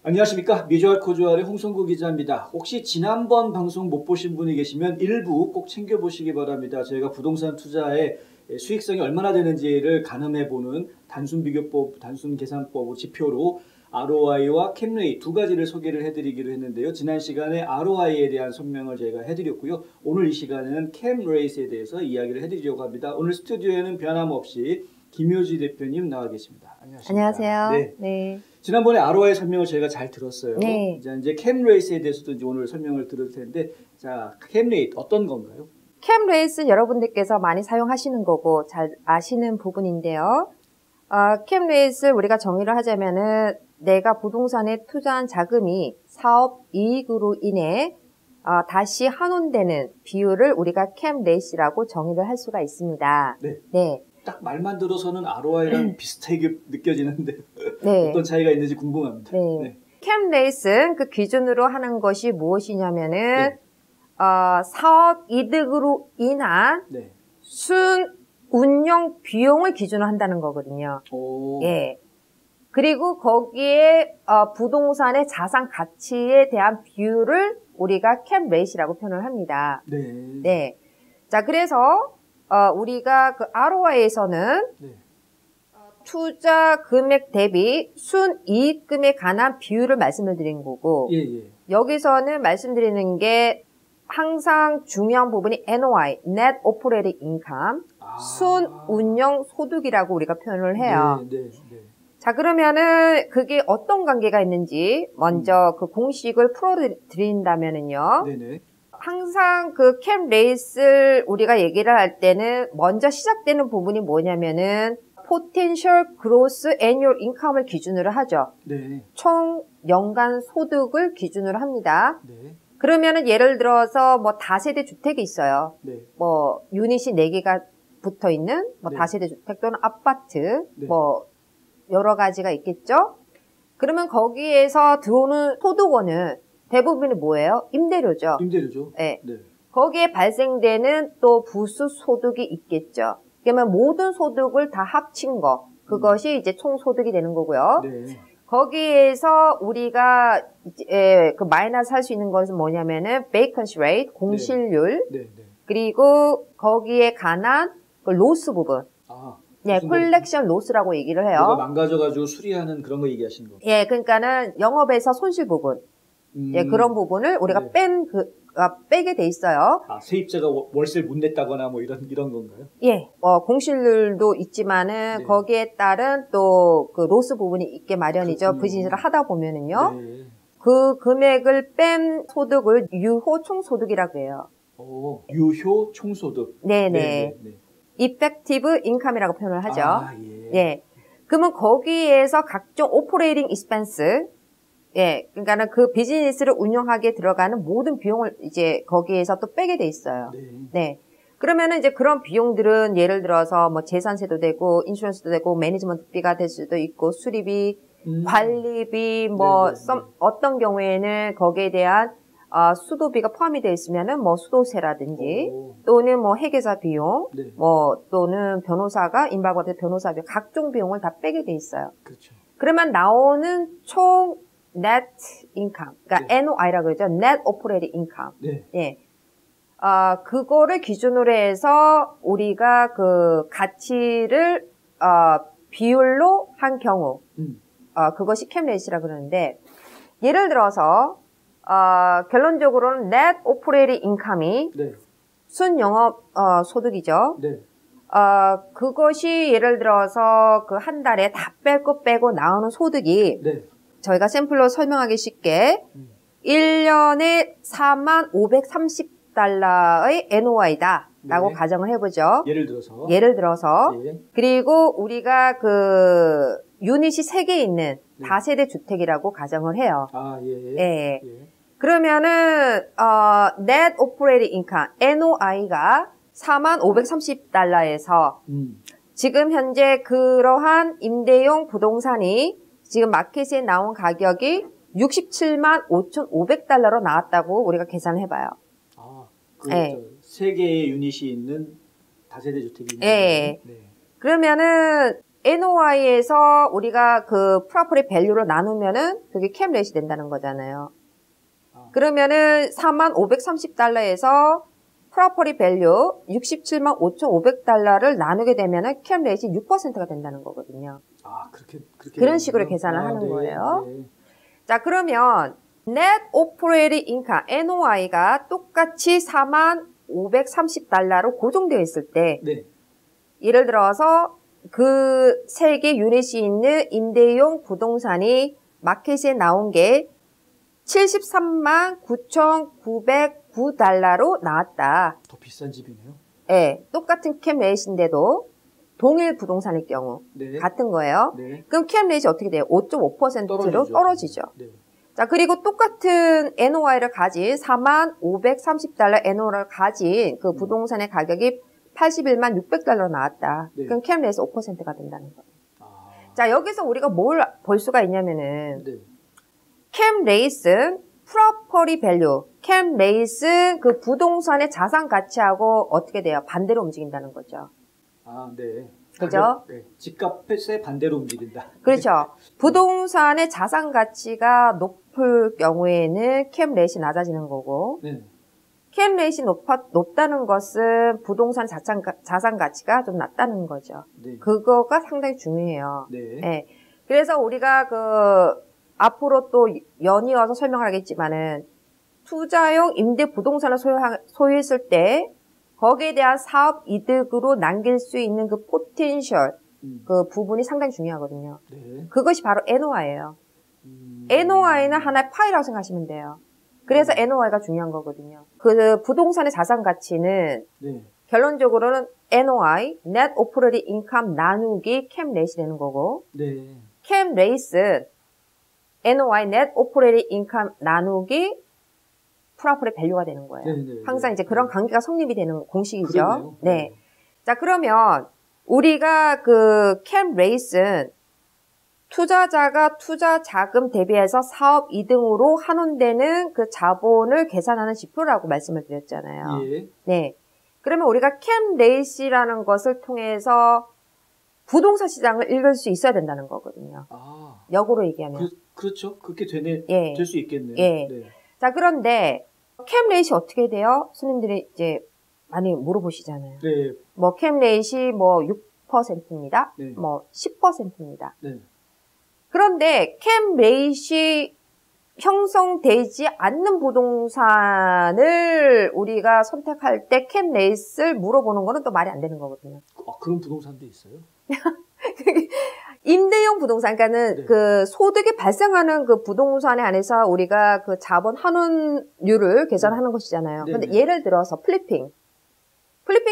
안녕하십니까. 뮤주얼 코주얼의 홍성구 기자입니다. 혹시 지난번 방송 못 보신 분이 계시면 일부 꼭 챙겨보시기 바랍니다. 저희가 부동산 투자의 수익성이 얼마나 되는지를 가늠해보는 단순 비교법, 단순 계산법 지표로 ROI와 캡레이 두 가지를 소개를 해드리기로 했는데요. 지난 시간에 ROI에 대한 설명을 저희가 해드렸고요. 오늘 이 시간에는 캡레이에 대해서 이야기를 해드리려고 합니다. 오늘 스튜디오에는 변함없이 김효지 대표님 나와 계십니다. 안녕하십니까. 안녕하세요. 네. 네. 지난번에 ROI 설명을 저희가 잘 들었어요. 네. 이제 캡레이에 대해서도 이제 오늘 설명을 들을 텐데, 자, 캡레이 어떤 건가요? 캡레이스 여러분들께서 많이 사용하시는 거고 잘 아시는 부분인데요. 캡레이스를 우리가 정의를 하자면은 내가 부동산에 투자한 자금이 사업 이익으로 인해 다시 환원되는 비율을 우리가 캡레이스라고 정의를 할 수가 있습니다. 네. 네. 딱 말만 들어서는 ROI랑 비슷하게 느껴지는데 네. 어떤 차이가 있는지 궁금합니다. 네. 네. 캡레이스는 그 기준으로 하는 것이 무엇이냐면은 네. 사업 이득으로 인한 네. 순 운영 비용을 기준으로 한다는 거거든요. 오. 예. 그리고 거기에 부동산의 자산 가치에 대한 비율을 우리가 캡레이시라고 표현을 합니다. 네. 네. 자, 그래서 우리가 그 ROI에서는 네. 투자 금액 대비 순이익금에 관한 비율을 말씀을 드린 거고, 예, 예. 여기서는 말씀드리는 게 항상 중요한 부분이 NOI, Net Operating Income, 순운영 소득이라고 우리가 표현을 해요. 네, 네, 네. 자, 그러면은 그게 어떤 관계가 있는지 먼저 그 공식을 풀어드린다면은요. 네네. 항상 그 캡레이스를 우리가 얘기를 할 때는 먼저 시작되는 부분이 뭐냐면은 Potential Gross Annual Income을 기준으로 하죠. 네. 총 연간 소득을 기준으로 합니다. 네. 그러면은 예를 들어서 뭐 다세대 주택이 있어요. 네. 뭐 유닛이 4개가 붙어 있는 뭐 네. 다세대 주택 또는 아파트 네. 뭐 여러 가지가 있겠죠. 그러면 거기에서 들어오는 소득원은 대부분이 뭐예요? 임대료죠. 임대료죠. 네. 네. 거기에 발생되는 또 부수 소득이 있겠죠. 그러면 모든 소득을 다 합친 거 그것이 이제 총 소득이 되는 거고요. 네. 거기에서 우리가 이제 그 마이너스 할 수 있는 것은 뭐냐면은 vacancy rate 공실률 네. 네. 그리고 거기에 관한 그 로스 부분. 아. 네, 콜렉션 로스라고 얘기를 뭐가 해요. 망가져가지고 수리하는 그런 거 얘기하시는 거죠? 예, 그러니까는 영업에서 손실 부분. 예, 그런 부분을 우리가 네. 빼게 돼 있어요. 아, 세입자가 월세를 못 냈다거나 뭐 이런 건가요? 예, 공실률도 있지만은 네. 거기에 따른 또 그 로스 부분이 있게 마련이죠. 그렇군요. 비즈니스를 하다 보면은요. 네. 그 금액을 뺀 소득을 유효 총소득이라고 해요. 오, 유효 총소득. 네네. 네. Effective income이라고 표현을 하죠. 아, 예. 예. 그러면 거기에서 각종 operating expense, 예, 그러니까는 그 비즈니스를 운영하기에 들어가는 모든 비용을 이제 거기에서 또 빼게 돼 있어요. 네. 네. 그러면은 이제 그런 비용들은 예를 들어서 뭐 재산세도 되고, 인슈런스도 되고, 매니지먼트 비가 될 수도 있고, 수리비, 관리비, 뭐, 네네. 어떤 경우에는 거기에 대한 수도비가 포함이 되어 있으면은 뭐 수도세라든지, 또는 뭐 회계사 비용, 네. 뭐 또는 변호사가 임박받을 변호사비 각종 비용을 다 빼게 돼 있어요. 그렇죠. 그러면 나오는 총 net income, 그러니까 네. NOI라고 그러죠. Net Operating Income. 네. 예. 그거를 기준으로 해서 우리가 그 가치를 비율로 한 경우, 그것이 캡레이시라고 그러는데, 예를 들어서 결론적으로는 net operating income이 네. 순영업 소득이죠. 네. 그것이 예를 들어서 그 한 달에 다 뺄 거 빼고 나오는 소득이 네. 저희가 샘플로 설명하기 쉽게 1년에 4530달러의 NOI다 라고 네. 가정을 해보죠. 예를 들어서. 예. 그리고 우리가 그 유닛이 3개 있는 네. 다세대 주택이라고 가정을 해요. 아, 예. 예. 그러면은 net operating income NOI가 4530달러에서 지금 현재 그러한 임대용 부동산이 지금 마켓에 나온 가격이 675,500달러로 나왔다고 우리가 계산을 해봐요. 아, 예. 세 개의 유닛이 있는 다세대 주택이 있는 예. 네. 그러면은 NOI에서 우리가 그 프로퍼티 밸류를 나누면은 그게 캠 레이시 된다는 거잖아요. 그러면은 4530달러에서 프로퍼티 밸류 67만 5,500달러를 나누게 되면은 캠 레이시 6%가 된다는 거거든요. 아, 그렇게 그런 식으로 계산을 하는 거예요. 자, 그러면 Net Operating Income, NOI가 똑같이 4만 530달러로 고정되어 있을 때 예를 들어서 그 세 개 유닛이 있는 임대용 부동산이 마켓에 나온 게 73만 9,909달러로 나왔다. 더 비싼 집이네요. 네, 똑같은 캠 레이시인데도 동일 부동산일 경우 같은 거예요. 그럼 캠 레이시 어떻게 돼요? 5.5%로 떨어지죠. 자, 그리고 똑같은 NOI를 가진 4만 530달러 NOI를 가진 그 부동산의 가격이 81만 600달러 나왔다. 그럼 캠 레이시 5%가 된다는 거예요. 자, 여기서 우리가 뭘 볼 수가 있냐면은 캠 레이스는 프로퍼티 밸류, 캠 레이스 그 부동산의 자산 가치하고 어떻게 돼요? 반대로 움직인다는 거죠. 아, 네. 그죠? 집값에 반대로 움직인다. 그렇죠. 부동산의 자산 가치가 높을 경우에는 캠 레이시 낮아지는 거고, 캠 레이시 높다는 것은 부동산 자산 가치가 좀 낮다는 거죠. 그거가 상당히 중요해요. 네. 그래서 우리가 앞으로 또 연이어서 설명을 하겠지만은 투자용 임대 부동산을 소유했을 때 거기에 대한 사업 이득으로 남길 수 있는 그 포텐셜 그 부분이 상당히 중요하거든요. 그것이 바로 NOI예요. NOI는 하나의 파이라고 생각하시면 돼요. 그래서 NOI가 중요한 거거든요. 그 부동산의 자산 가치는 결론적으로는 NOI, Net Operating Income 나누기 캠 레이시 되는 거고 캠 레이스 NOI, Net Operating Income 나누기 프로퍼티 밸류가 되는 거예요. 항상 이제 그런 관계가 성립이 되는 공식이죠. 네. 자, 그러면 우리가 그 캠 레이스는 투자자가 투자 자금 대비해서 사업 이득으로 환원되는 그 자본을 계산하는 지표라고 말씀을 드렸잖아요. 네. 그러면 우리가 캠 레이시라는 것을 통해서 부동산 시장을 읽을 수 있어야 된다는 거거든요. 역으로 얘기하면. 그렇죠. 그렇게 될 수 있겠네요. 자, 그런데 캠 레이시 어떻게 돼요? 손님들이 이제 많이 물어보시잖아요. 뭐 캠 레이시 뭐 6%입니다. 뭐 10%입니다. 그런데 캠 레이시 형성되지 않는 부동산을 우리가 선택할 때 캠 레이스를 물어보는 거는 또 말이 안 되는 거거든요. 그런 부동산도 있어요? 임대용 부동산, 그러니까는 그 소득이 발생하는 그 부동산에 한해서 우리가 그 자본 환원율을 계산하는 것이잖아요. 근데 예를 들어서 플리핑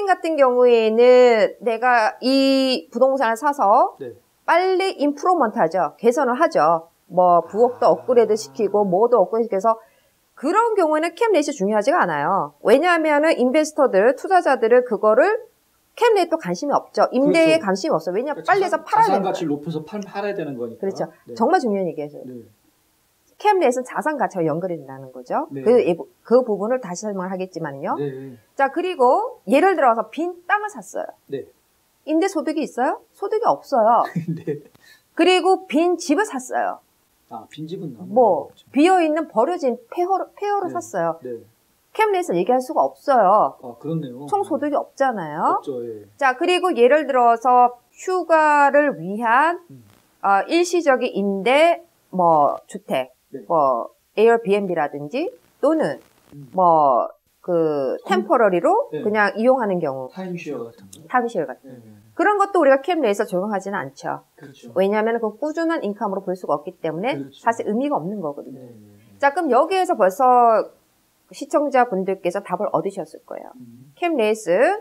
같은 경우에는 내가 이 부동산을 사서 빨리 임프로먼트 하죠. 개선을 하죠. 뭐 부엌도 업그레이드 시키고 뭐도 업그레이드 시켜서 그런 경우에는 캠 레이시 중요하지가 않아요. 왜냐하면은 인베스터들, 투자자들은 그거를 캠 레이시도 관심이 없죠. 임대에 관심이 없어요. 왜냐하면 빨리 해서 팔아야 되는 거예요. 자산 가치를 높여서 팔아야 되는 거니까. 그렇죠. 정말 중요한 얘기예요. 캠 레이시는 자산 가치와 연결이 된다는 거죠. 그 부분을 다시 설명을 하겠지만요. 자, 그리고 예를 들어서 빈 땅을 샀어요. 임대 소득이 있어요? 소득이 없어요. 그리고 빈 집을 샀어요. 빈 집은 뭐 비어있는 버려진 폐허를 샀어요. 캠 레이스는 얘기할 수가 없어요. 그렇네요. 총 소득이 없잖아요. 없죠. 자, 그리고 예를 들어서 휴가를 위한 일시적인 임대 뭐 주택, 뭐 에어비앤비라든지 또는 뭐 그 템포러리로 그냥 이용하는 경우, 타임쉐어 같은 거. 그런 것도 우리가 캠 레이스에 적용하지는 않죠. 왜냐하면 그 꾸준한 인컴으로 볼 수가 없기 때문에 사실 의미가 없는 거거든요. 자, 그럼 여기에서 벌써 시청자분들께서 답을 얻으셨을 거예요. 캠 레이스,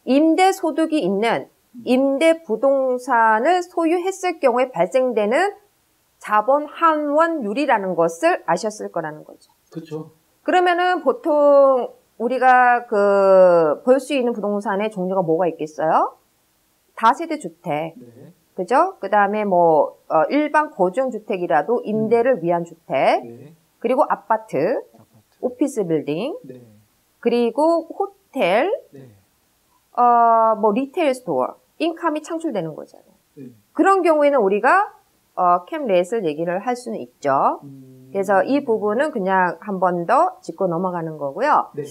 임대 소득이 있는 임대 부동산을 소유했을 경우에 발생되는 자본 환원율이라는 것을 아셨을 거라는 거죠. 그렇죠. 그러면은 보통 우리가 볼 수 있는 부동산의 종류가 뭐가 있겠어요? 다세대 주택. 그죠? 그 다음에 뭐, 일반 고정주택이라도 임대를 위한 주택. 그리고 아파트. 오피스 빌딩. 그리고 호텔. 뭐, 리테일 스토어. 인컴이 창출되는 거잖아요. 그런 경우에는 우리가 캠레이스를 얘기를 할 수는 있죠. 그래서 이 부분은 그냥 한 번 더 짚고 넘어가는 거고요. 네.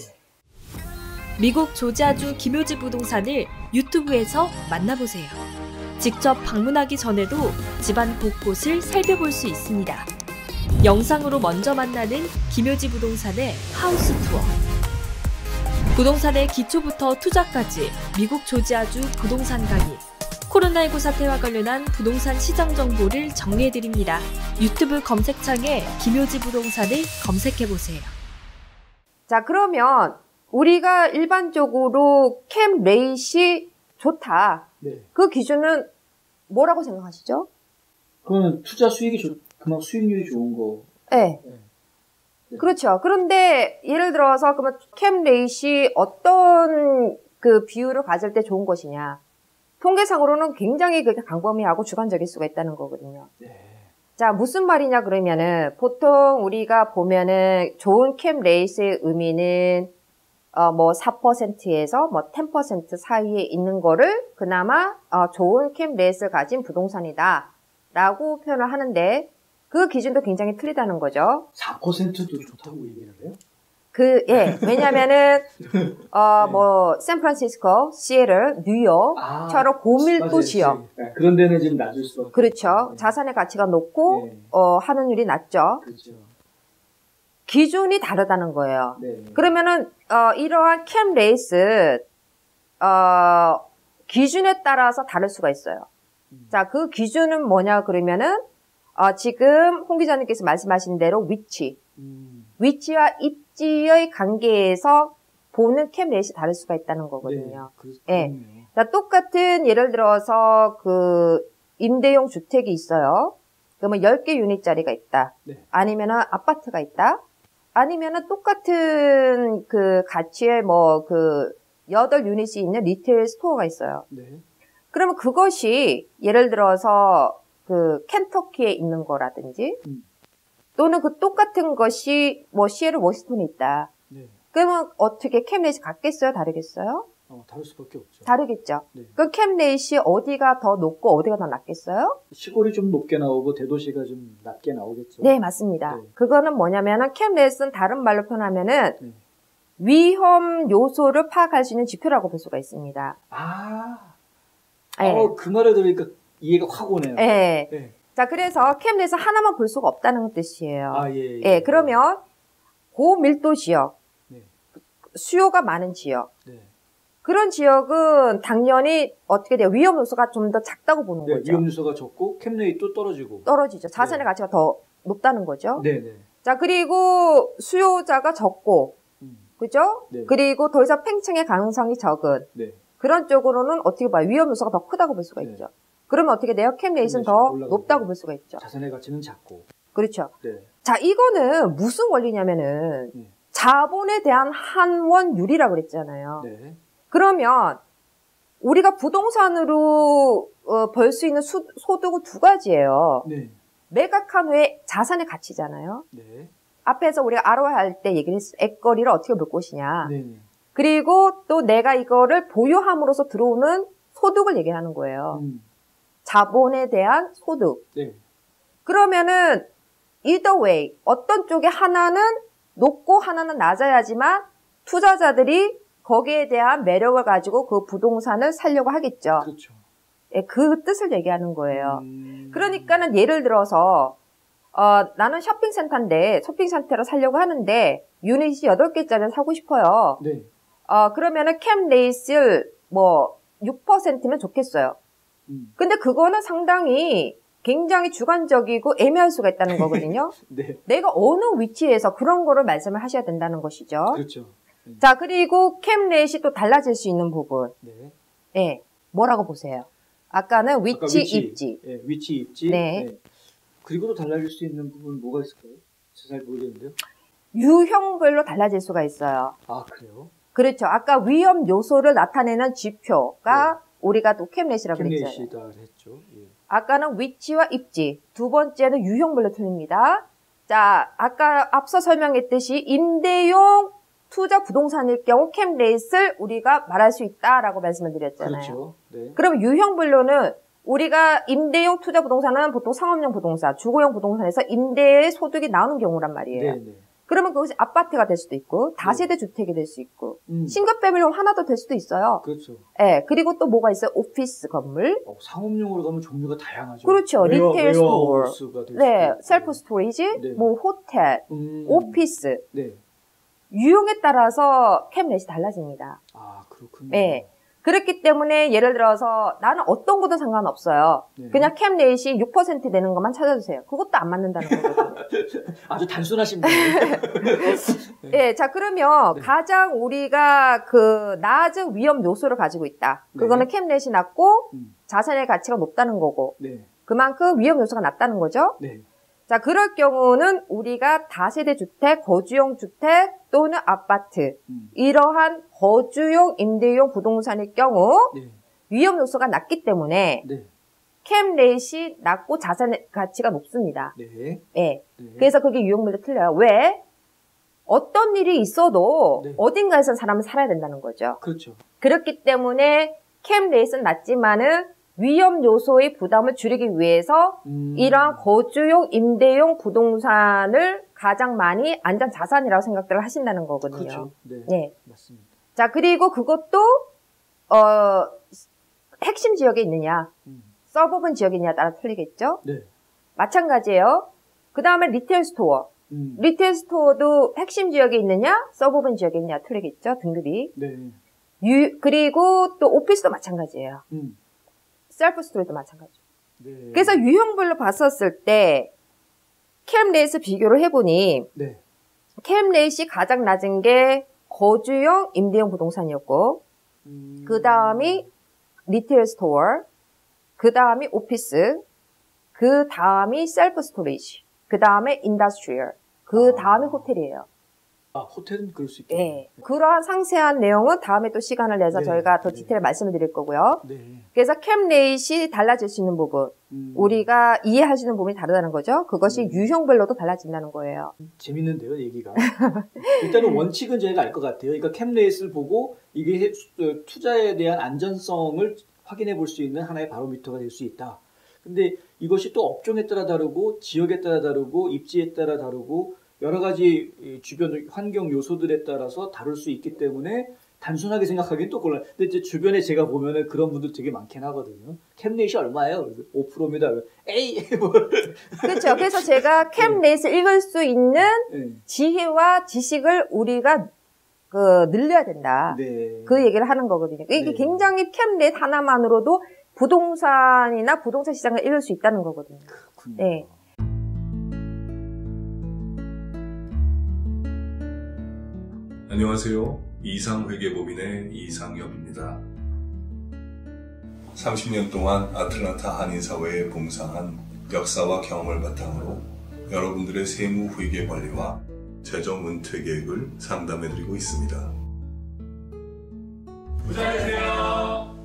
미국 조지아주 김효지 부동산을 유튜브에서 만나보세요. 직접 방문하기 전에도 집안 곳곳을 살펴볼 수 있습니다. 영상으로 먼저 만나는 김효지 부동산의 하우스 투어. 부동산의 기초부터 투자까지 미국 조지아주 부동산 강의. 코로나19 사태와 관련한 부동산 시장 정보를 정리해드립니다. 유튜브 검색창에 김효지 부동산을 검색해보세요. 자, 그러면 우리가 일반적으로 캠레이시 좋다. 네. 그 기준은 뭐라고 생각하시죠? 그거는 투자 수익이 그만 수익률이 좋은 거. 네. 네. 그렇죠. 그런데 예를 들어서 그러면 캠레이시 어떤 그 비율을 가질 때 좋은 것이냐? 통계상으로는 굉장히 그게 광범위하고 주관적일 수가 있다는 거거든요. 네. 자, 무슨 말이냐 그러면은 보통 우리가 보면은 좋은 캠레이스의 의미는 뭐 4%에서 뭐 10% 사이에 있는 거를 그나마 좋은 캠레이스를 가진 부동산이다 라고 표현을 하는데 그 기준도 굉장히 틀리다는 거죠. 4%도 좋다고 얘기를 해요? 왜냐면은 뭐 샌프란시스코, 시애틀, 뉴욕처럼 고밀도 맞아요. 지역. 네, 그런 데는 지금 낮을 수 없죠. 그렇죠. 네. 자산의 가치가 높고 네. 하는율이 낮죠. 그렇죠. 기준이 다르다는 거예요. 네. 그러면은 이러한 캠레이스 기준에 따라서 다를 수가 있어요. 자, 그 기준은 뭐냐 그러면은 지금 홍 기자님께서 말씀하신 대로 위치와 입지의 관계에서 보는 캠레이스 다를 수가 있다는 거거든요. 네. 자, 똑같은 예를 들어서 그 임대용 주택이 있어요. 그러면 10개 유닛짜리가 있다. 네. 아니면은 아파트가 있다. 아니면은 똑같은 그 가치의 뭐 그 8유닛이 있는 리테일 스토어가 있어요. 네. 그러면 그것이 예를 들어서 그 켄터키에 있는 거라든지 또는 그 똑같은 것이 뭐 시애틀 워싱턴에 있다. 네. 그러면 어떻게 캠레이시 같겠어요? 다르겠어요? 다를 수밖에 없죠. 다르겠죠. 네. 그 캠레이시 어디가 더 높고 어디가 더 낮겠어요? 시골이 좀 높게 나오고 대도시가 좀 낮게 나오겠죠. 네, 맞습니다. 네. 그거는 뭐냐면은 캠레이스는 다른 말로 표현하면은 위험 요소를 파악할 수 있는 지표라고 볼 수가 있습니다. 네. 그 말을 들으니까 이해가 확 오네요. 네. 네. 자, 그래서 캠레이스 하나만 볼 수가 없다는 뜻이에요. 예. 예, 그러면 고밀도 지역, 네. 수요가 많은 지역, 네. 그런 지역은 당연히 어떻게 돼요? 위험 요소가 좀 더 작다고 보는 네, 거죠. 위험 요소가 적고 캠레이도 떨어지고. 떨어지죠. 자산의 네. 가치가 더 높다는 거죠. 네네. 자, 그리고 수요자가 적고, 그죠? 네. 그리고 더 이상 팽창의 가능성이 적은 네. 그런 쪽으로는 어떻게 봐요? 위험 요소가 더 크다고 볼 수가 네. 있죠. 그러면 어떻게 돼요? 캠레이스는 더 올라가고. 높다고 볼 수가 있죠. 자산의 가치는 작고. 그렇죠. 네. 자, 이거는 무슨 원리냐면은 네. 자본에 대한 환원율이라고 그랬잖아요. 네. 그러면 우리가 부동산으로 벌 수 있는 소득은 두 가지예요. 네. 매각한 후에 자산의 가치잖아요. 네. 앞에서 우리가 ROI 할 때 얘기를 했어요. 액거리를 어떻게 볼 것이냐. 네. 그리고 또 내가 이거를 보유함으로써 들어오는 소득을 얘기하는 거예요. 자본에 대한 소득. 네. 그러면은 either way 어떤 쪽에 하나는 높고 하나는 낮아야지만 투자자들이 거기에 대한 매력을 가지고 그 부동산을 살려고 하겠죠. 그렇죠. 예, 그 뜻을 얘기하는 거예요. 그러니까는 예를 들어서 나는 쇼핑센터인데 쇼핑센터를 살려고 하는데 유닛이 8개짜리를 사고 싶어요. 네. 그러면은 캠레이스를 뭐 6%면 좋겠어요. 근데 그거는 상당히 굉장히 주관적이고 애매할 수가 있다는 거거든요. 네. 내가 어느 위치에서 그런 거를 말씀을 하셔야 된다는 것이죠. 그렇죠. 자, 그리고 캠레이시 또 달라질 수 있는 부분. 네. 예, 뭐라고 보세요? 아까는 위치, 입지. 네, 위치, 입지. 네. 네. 그리고 또 달라질 수 있는 부분 뭐가 있을까요? 잘 모르겠는데요. 유형별로 달라질 수가 있어요. 그래요? 그렇죠. 아까 위험 요소를 나타내는 지표가 우리가 또 캠레이시라고 그랬잖아요. 캠레이시다 했죠. 예. 아까는 위치와 입지. 두 번째는 유형별로 틀립니다. 자, 아까 앞서 설명했듯이 임대용 투자 부동산일 경우 캠레이스를 우리가 말할 수 있다라고 말씀을 드렸잖아요. 그렇죠. 네. 그럼 유형별로는 우리가 임대용 투자 부동산은 보통 상업용 부동산, 주거용 부동산에서 임대의 소득이 나오는 경우란 말이에요. 네, 네. 그러면 그것이 아파트가 될 수도 있고 다세대 주택이 될 수 있고 싱글 패밀리홈 하나도 될 수도 있어요. 그렇죠. 네, 그리고 또 뭐가 있어요? 오피스 건물. 상업용으로 가면 종류가 다양하죠. 그렇죠. 리테일 스토어. 네, 있고. 셀프 스토리지, 네. 뭐 호텔, 오피스. 네. 유형에 따라서 캡넷이 달라집니다. 아, 그렇군요. 네. 그렇기 때문에 예를 들어서 나는 어떤 것도 상관없어요. 네. 그냥 캡넷이 6% 되는 것만 찾아주세요. 그것도 안 맞는다는 거거든요. 아주 단순하신 분이에요. 네, 자 그러면 네. 가장 우리가 그 낮은 위험 요소를 가지고 있다. 그거는 캡넷이 낮고 자산의 가치가 높다는 거고 네. 그만큼 위험 요소가 낮다는 거죠. 네. 자 그럴 경우는 우리가 다세대 주택, 거주용 주택 또는 아파트 이러한 거주용, 임대용 부동산의 경우 네. 위험 요소가 낮기 때문에 네. 캡넷이 낮고 자산의 가치가 높습니다. 네. 예. 네. 그래서 그게 유형별로 틀려요. 왜? 어떤 일이 있어도 네. 어딘가에선 사람은 살아야 된다는 거죠. 그렇죠. 그렇기 때문에 캡넷은 낮지만은 위험 요소의 부담을 줄이기 위해서 이러한 거주용, 임대용 부동산을 가장 많이 안전 자산이라고 생각들을 하신다는 거거든요. 그렇죠. 네. 네. 맞습니다. 자, 그리고 그것도 핵심 지역에 있느냐, 서버번 지역에 있느냐에 따라 틀리겠죠? 네. 마찬가지예요. 그 다음에 리테일 스토어. 리테일 스토어도 핵심 지역에 있느냐, 서버번 지역에 있느냐 틀리겠죠? 등급이. 네. 그리고 또 오피스도 마찬가지예요. 셀프 스토리도 마찬가지죠. 네. 그래서 유형별로 봤었을 때 캡넷을 비교를 해보니 네. 캡넷이 가장 낮은 게 거주용, 임대용 부동산이었고 그 다음이 리테일 스토어, 그 다음이 오피스, 그 다음이 셀프 스토리지, 그 다음에 인더스트리얼, 그 다음이 호텔이에요. 아, 호텔은 그럴 수 있겠네요. 네. 그러한 상세한 내용은 다음에 또 시간을 내서 네. 저희가 더 네. 디테일 말씀을 드릴 거고요. 네. 그래서 캡넷이 달라질 수 있는 부분, 우리가 이해할 수 있는 부분이 다르다는 거죠. 그것이 유형별로도 달라진다는 거예요. 재밌는데요, 얘기가. 일단은 원칙은 저희가 알 것 같아요. 그러니까 캡넷을 보고 이게 투자에 대한 안전성을 확인해 볼 수 있는 하나의 바로미터가 될 수 있다. 근데 이것이 또 업종에 따라 다르고 지역에 따라 다르고 입지에 따라 다르고 여러 가지 주변 환경 요소들에 따라서 다를 수 있기 때문에 단순하게 생각하기는 또 곤란. 근데 이제 주변에 제가 보면은 그런 분들 되게 많긴 하거든요. 캡넷이 얼마예요? 5%입니다. 에이! 뭐. 그렇죠. 그래서 제가 캡넷을 읽을 수 있는 네. 지혜와 지식을 우리가 늘려야 된다. 네. 그 얘기를 하는 거거든요. 이게 네. 굉장히 캡넷 하나만으로도 부동산이나 부동산 시장을 읽을 수 있다는 거거든요. 그렇군요. 네. 안녕하세요. 이상회계법인의 이상엽입니다. 30년 동안 아틀란타 한인사회에 봉사한 역사와 경험을 바탕으로 여러분들의 세무 회계 관리와 재정 은퇴 계획을 상담해드리고 있습니다. 부자 되세요.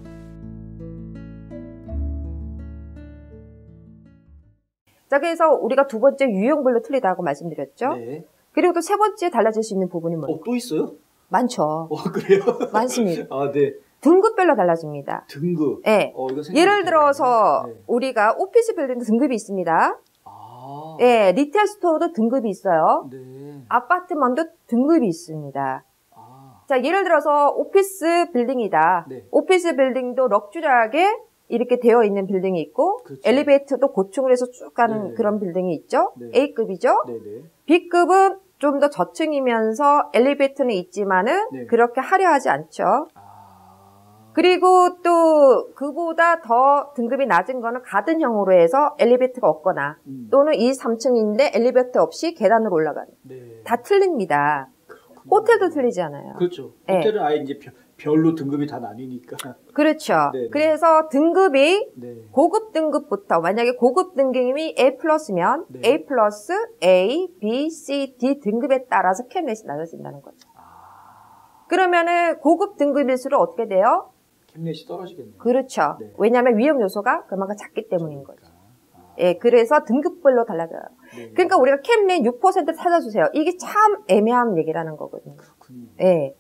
자, 그래서 우리가 두 번째 유형별로 틀리다고 말씀드렸죠. 네. 그리고 또 세 번째 달라질 수 있는 부분이 뭐예요? 또 있어요? 많죠. 그래요? 많습니다. 아, 네. 등급별로 달라집니다. 등급. 네. 이거 생각 예를 못했네요. 들어서 네. 우리가 오피스 빌딩도 등급이 있습니다. 아. 네, 리테일 스토어도 등급이 있어요. 네. 아파트만도 등급이 있습니다. 아. 자, 예를 들어서 오피스 빌딩이다. 네. 오피스 빌딩도 럭주리하게 이렇게 되어 있는 빌딩이 있고 그렇죠. 엘리베이터도 고층으로 해서 쭉 가는 네. 그런 빌딩이 있죠. 네. A급이죠. 네네. B급은 좀 더 저층이면서 엘리베이터는 있지만은 네. 그렇게 화려하지 않죠. 아. 그리고 또 그보다 더 등급이 낮은 거는 가든형으로 해서 엘리베이터가 없거나 또는 2, 3층인데 엘리베이터 없이 계단으로 올라가는. 네. 다 틀립니다. 그렇군요. 호텔도 틀리지 않아요. 그렇죠. 네. 호텔은 아예 이제 별로 등급이 다 나뉘니까. 그렇죠. 네, 네. 그래서 등급이 네. 고급 등급부터 만약에 고급 등급이 A 플러스면 네. A 플러스, A, B, C, D 등급에 따라서 캡넷이 나눠진다는 거죠. 아. 그러면은 고급 등급일수록 어떻게 돼요? 캡넷이 떨어지겠네요. 그렇죠. 네. 왜냐하면 위험 요소가 그만큼 작기 때문인 거죠. 아. 예, 그래서 등급별로 달라져요. 네. 그러니까 우리가 캡넷 6% 찾아주세요. 이게 참 애매한 얘기라는 거거든요. 그렇군요. 예.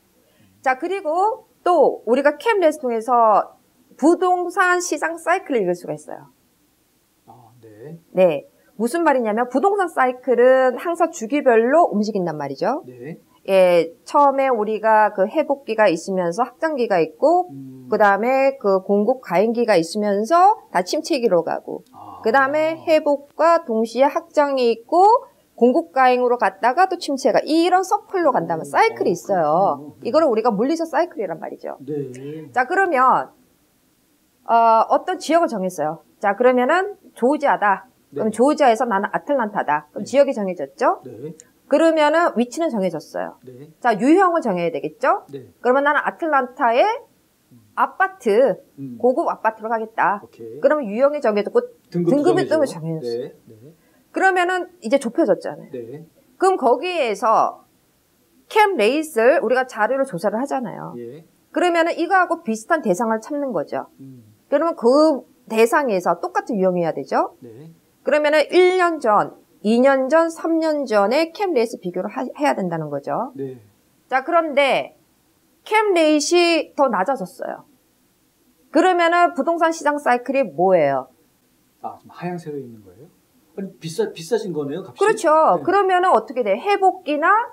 자, 그리고 또 우리가 캡넷을 통해서 부동산 시장 사이클을 읽을 수가 있어요. 네. 네. 무슨 말이냐면 부동산 사이클은 항상 주기별로 움직인단 말이죠. 네. 예, 처음에 우리가 그 회복기가 있으면서 확장기가 있고, 그 다음에 그 공급 과잉기가 있으면서 다 침체기로 가고, 그 다음에 회복과 동시에 확장이 있고, 공급 과잉으로 갔다가 또 침체가, 이런 서클로 간다면 사이클이 있어요. 네. 이거를 우리가 물리적 사이클이란 말이죠. 네. 자, 그러면, 어떤 지역을 정했어요. 자, 그러면은 조지아다. 그럼 네. 조지아에서 나는 아틀란타다. 그럼 네. 지역이 정해졌죠? 네. 그러면은 위치는 정해졌어요. 네. 자, 유형을 정해야 되겠죠? 네. 그러면 나는 아틀란타에 아파트, 음. 고급 아파트로 가겠다. 오케이. 그러면 유형이 정해졌고 등급이 또 정해져. 정해졌어요. 네. 네. 그러면은 이제 좁혀졌잖아요. 네. 그럼 거기에서 캠 레이스를 우리가 자료로 조사를 하잖아요. 예. 그러면은 이거하고 비슷한 대상을 찾는 거죠. 음. 그러면 그 대상에서 똑같은 유형이어야 되죠. 네. 그러면은 1년 전, 2년 전, 3년 전에 캠 레이스 비교를 해야 된다는 거죠. 네. 자, 그런데 캠 레이트이 더 낮아졌어요. 그러면은 부동산 시장 사이클이 뭐예요? 아, 좀 하향세로 있는 거예요? 아니, 비싸진 거네요, 값이? 그렇죠. 네. 그러면은 어떻게 돼? 회복기나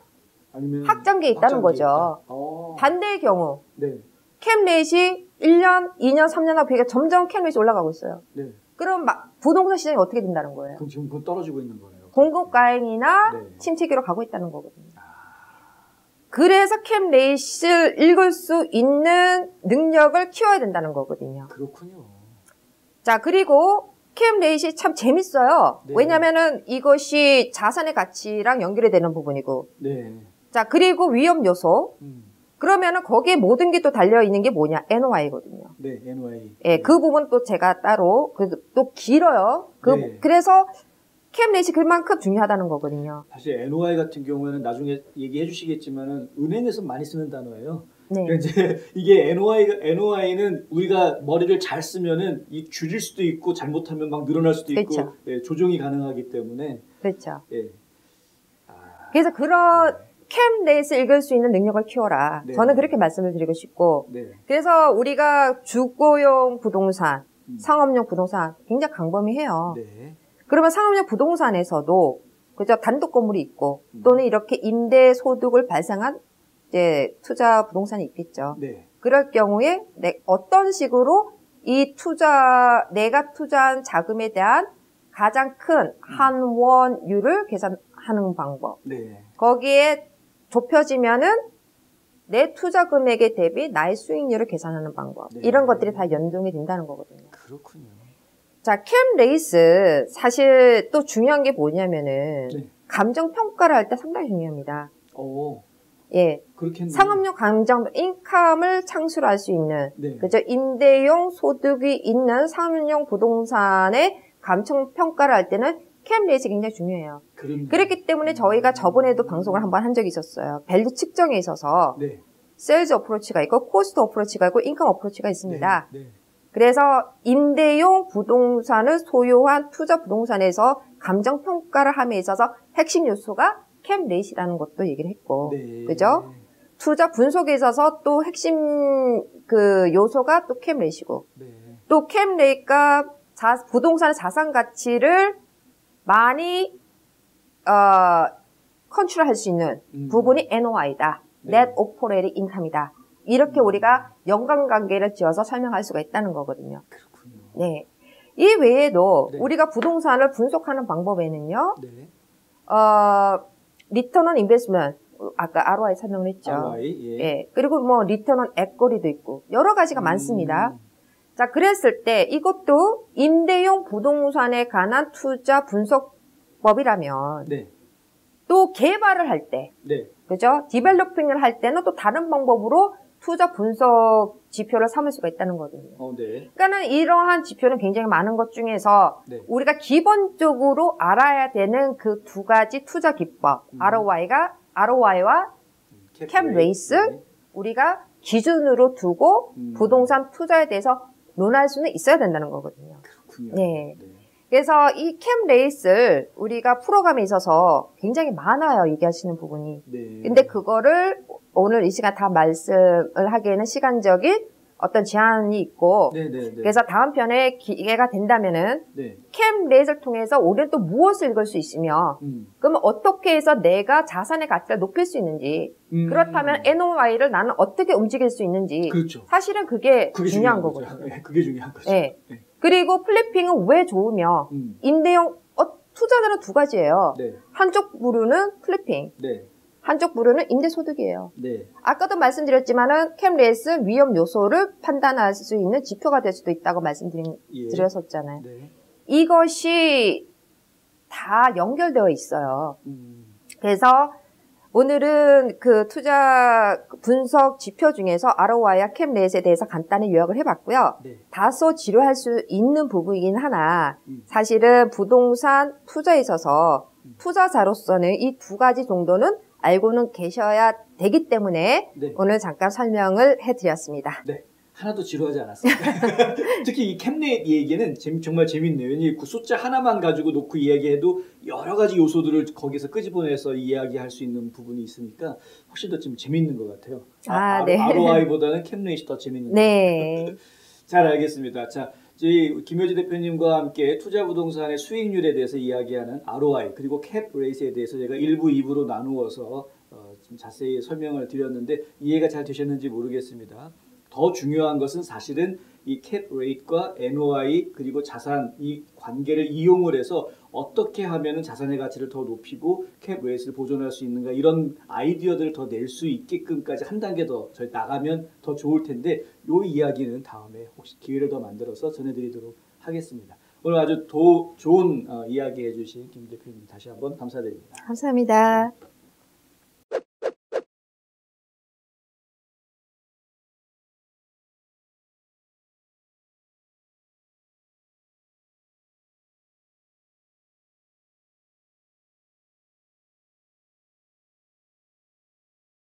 아니면 확장기에 있다는 확장기에 거죠. 있다. 반대의 경우 네. 캠 레이트이 1년, 2년, 3년하고 비교해 점점 캠 레이트 올라가고 있어요. 네. 그럼 부동산 시장이 어떻게 된다는 거예요? 그럼 지금 그건 떨어지고 있는 거네요. 공급 과잉이나 네. 침체기로 가고 있다는 거거든요. 그래서 캠 레이트를 읽을 수 있는 능력을 키워야 된다는 거거든요. 그렇군요. 자, 그리고 캠 레이트이 참 재밌어요. 네. 왜냐면은 이것이 자산의 가치랑 연결이 되는 부분이고. 네. 자, 그리고 위험 요소. 그러면은 거기에 모든 게 또 달려있는 게 뭐냐? NOI거든요. 네, NY. 예, 그 부분 또 제가 따로, 또 길어요. 네. 그래서 캠 레이트 그만큼 중요하다는 거거든요. 사실 NOI 같은 경우에는 나중에 얘기해 주시겠지만은 은행에서 많이 쓰는 단어예요. 네. 그러니까 이제 이게 NOI는 우리가 머리를 잘 쓰면은 이 줄일 수도 있고 잘못하면 막 늘어날 수도 있고 그렇죠. 예, 조정이 가능하기 때문에 그렇죠. 예. 그래서 그런 캠 레이트 읽을 수 있는 능력을 키워라. 네. 저는 그렇게 말씀을 드리고 싶고. 네. 그래서 우리가 주거용 부동산, 상업용 부동산 굉장히 광범위해요. 네. 그러면 상업용 부동산에서도 그죠? 단독 건물이 있고 또는 이렇게 임대 소득을 발생한 이제 투자 부동산이 있겠죠. 네. 그럴 경우에 어떤 식으로 이 내가 투자한 자금에 대한 가장 큰 환원율을 계산하는 방법. 네. 거기에 좁혀지면은 내 투자 금액에 대비 나의 수익률을 계산하는 방법. 네. 이런 것들이 다 연동이 된다는 거거든요. 그렇군요. 자, 캠 레이스 사실 또 중요한 게 뭐냐면은 네. 감정 평가를 할 때 상당히 중요합니다. 오, 예. 그렇겠네요. 상업용 감정 인컴을 창출할 수 있는 네. 그죠? 임대용 소득이 있는 상업용 부동산의 감정 평가를 할 때는 캠 레이스 굉장히 중요해요. 그렇기 때문에 저희가 저번에도 방송을 한번 한 적이 있었어요. 밸류 측정에 있어서 네. 세일즈 어프로치가 있고 코스트 어프로치가 있고 인컴 어프로치가 있습니다. 네. 네. 그래서 임대용 부동산을 소유한 투자 부동산에서 감정 평가를 함에 있어서 핵심 요소가 캠 레이트라는 것도 얘기를 했고, 네. 그죠? 투자 분석에 있어서 또 핵심 그 요소가 또 캠 레이트고, 네. 또 캠 레이트가 부동산의 자산 가치를 많이 컨트롤할 수 있는 부분이 NOI다. 네. Net Operating Income이다. 이렇게 우리가 연관관계를 지어서 설명할 수가 있다는 거거든요. 그렇군요. 네. 이 외에도 네. 우리가 부동산을 분석하는 방법에는요, 네. Return on Investment, 아까 ROI 설명을 했죠. ROI, 예. 예. 그리고 뭐 Return on Equity도 있고 여러 가지가 많습니다. 자, 그랬을 때 이것도 임대용 부동산에 관한 투자 분석법이라면 네. 또 개발을 할 때, 네. 그죠? 디벨로핑을 할 때는 또 다른 방법으로 투자 분석 지표를 삼을 수가 있다는 거거든요. 네. 그러니까는 이러한 지표는 굉장히 많은 것 중에서 네. 우리가 기본적으로 알아야 되는 그 두 가지 투자 기법, ROI와 캠 레이스, 네. 우리가 기준으로 두고 부동산 투자에 대해서 논할 수는 있어야 된다는 거거든요. 그렇군요. 네. 그래서 이 캠 레이스를 우리가 풀어감에 있어서 굉장히 많아요, 얘기하시는 부분이. 네. 근데 그거를 오늘 이 시간 다 말씀을 하기에는 시간적인 어떤 제한이 있고 네네네. 그래서 다음 편에 기회가 된다면은 네. 캠 레이스를 통해서 우리는 또 무엇을 읽을 수 있으며 그러면 어떻게 해서 내가 자산의 가치를 높일 수 있는지 그렇다면 NOI를 나는 어떻게 움직일 수 있는지 그렇죠. 사실은 그게 중요한 거죠. 거거든요. 네, 그게 중요한 거죠. 네. 네. 그리고 플리핑은 왜 좋으며 임대용 투자자는 두 가지예요. 네. 한쪽 부류는 플리핑, 네. 한쪽 부류는 임대소득이에요. 네. 아까도 말씀드렸지만은 캠 레이스 위험 요소를 판단할 수 있는 지표가 될 수도 있다고 말씀드렸었잖아요. 네. 이것이 다 연결되어 있어요. 그래서 오늘은 그 투자 분석 지표 중에서 ROI와 캠 레이스에 대해서 간단히 요약을 해봤고요. 네. 다소 지루할 수 있는 부분이긴 하나 사실은 부동산 투자에 있어서 투자자로서는 이 두 가지 정도는 알고는 계셔야 되기 때문에 네. 오늘 잠깐 설명을 해드렸습니다. 네. 하나도 지루하지 않았습니다. 특히 이 캠넷 얘기는 정말 재밌네요. 그 숫자 하나만 가지고 놓고 이야기해도 여러 가지 요소들을 거기서 끄집어내서 이야기할 수 있는 부분이 있으니까 훨씬 더 좀 재밌는 것 같아요. 네. ROI보다는 캠넷이 더 재밌는 것 네. 같아요. 잘 알겠습니다. 자, 저희 김효지 대표님과 함께 투자 부동산의 수익률에 대해서 이야기하는 ROI 그리고 캡 레이스에 대해서 제가 1부, 2부로 나누어서 좀 자세히 설명을 드렸는데 이해가 잘 되셨는지 모르겠습니다. 더 중요한 것은 사실은 이 캡 레이트과 NOI 그리고 자산 이 관계를 이용을 해서 어떻게 하면은 자산의 가치를 더 높이고 캡 레이트를 보존할 수 있는가 이런 아이디어들을 더 낼 수 있게끔까지 한 단계 더 저희 나가면 더 좋을 텐데 이 이야기는 다음에 혹시 기회를 더 만들어서 전해드리도록 하겠습니다. 오늘 아주 좋은 이야기 해주신 김 대표님 다시 한번 감사드립니다. 감사합니다.